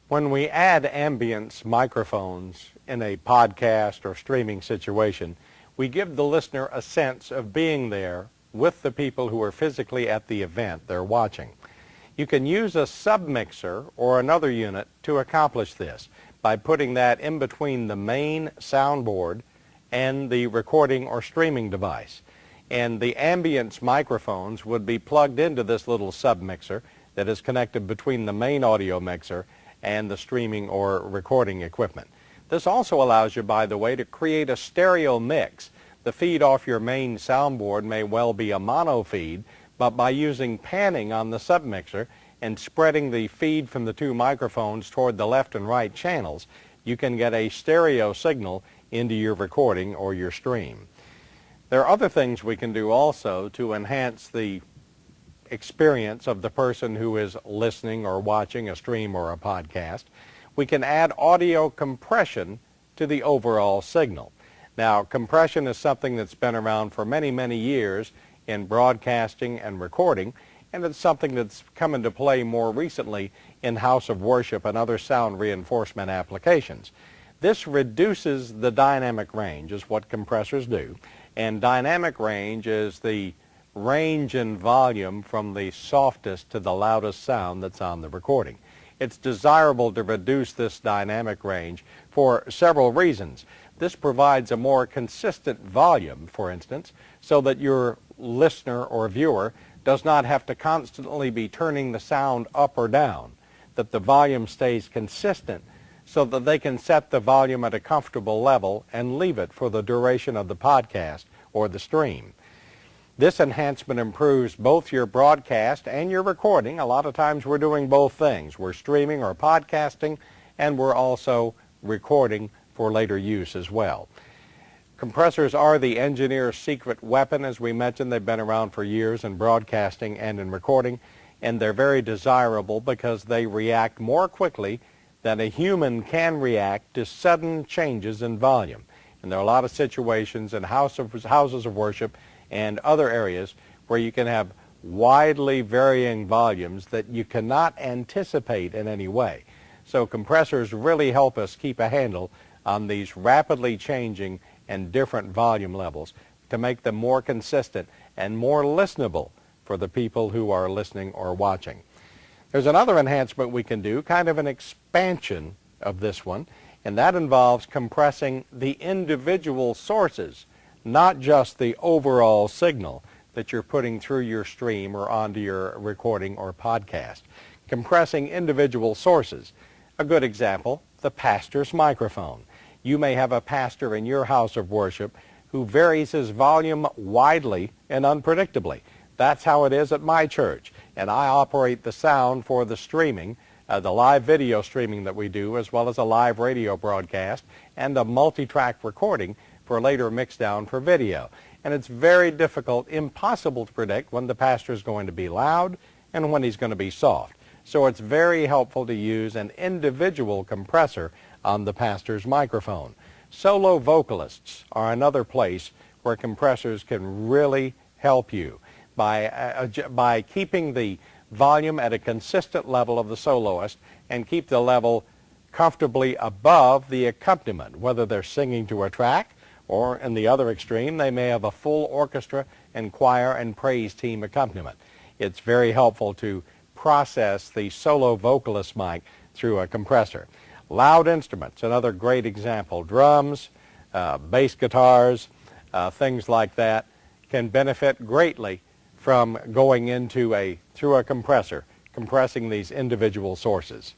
When we add ambience microphones in a podcast or streaming situation, we give the listener a sense of being there with the people who are physically at the event they're watching. You can use a submixer or another unit to accomplish this by putting that in between the main soundboard and the recording or streaming device. And the ambience microphones would be plugged into this little submixer that is connected between the main audio mixer and the streaming or recording equipment. This also allows you, by the way, to create a stereo mix. The feed off your main soundboard may well be a mono feed, but by using panning on the submixer and spreading the feed from the two microphones toward the left and right channels, you can get a stereo signal into your recording or your stream. There are other things we can do also to enhance the experience of the person who is listening or watching a stream or a podcast. We can add audio compression to the overall signal. Now, compression is something that's been around for many, many years in broadcasting and recording, and it's something that's come into play more recently in house of worship and other sound reinforcement applications. This reduces the dynamic range, is what compressors do, and dynamic range is the range in volume from the softest to the loudest sound that's on the recording. It's desirable to reduce this dynamic range for several reasons. This provides a more consistent volume, for instance, so that your listener or viewer does not have to constantly be turning the sound up or down, that the volume stays consistent so that they can set the volume at a comfortable level and leave it for the duration of the podcast or the stream. This enhancement improves both your broadcast and your recording. A lot of times we're doing both things. We're streaming or podcasting, and we're also recording for later use as well. Compressors are the engineer's secret weapon. As we mentioned, they've been around for years in broadcasting and in recording, and they're very desirable because they react more quickly than a human can react to sudden changes in volume. And there are a lot of situations in houses of worship and other areas where you can have widely varying volumes that you cannot anticipate in any way. So compressors really help us keep a handle on these rapidly changing and different volume levels to make them more consistent and more listenable for the people who are listening or watching. There's another enhancement we can do, kind of an expansion of this one, and that involves compressing the individual sources, not just the overall signal that you're putting through your stream or onto your recording or podcast. Compressing individual sources. A good example, the pastor's microphone. You may have a pastor in your house of worship who varies his volume widely and unpredictably. That's how it is at my church, and I operate the sound for the streaming, the live video streaming that we do, as well as a live radio broadcast and a multi-track recording for later mixdown for video. And it's very difficult, impossible to predict when the pastor is going to be loud and when he's going to be soft. So it's very helpful to use an individual compressor on the pastor's microphone. Solo vocalists are another place where compressors can really help you by keeping the volume at a consistent level of the soloist and keep the level comfortably above the accompaniment, whether they're singing to a track or, in the other extreme, they may have a full orchestra and choir and praise team accompaniment. It's very helpful to process the solo vocalist mic through a compressor. Loud instruments, another great example. Drums, bass guitars, things like that can benefit greatly from going into through a compressor, compressing these individual sources.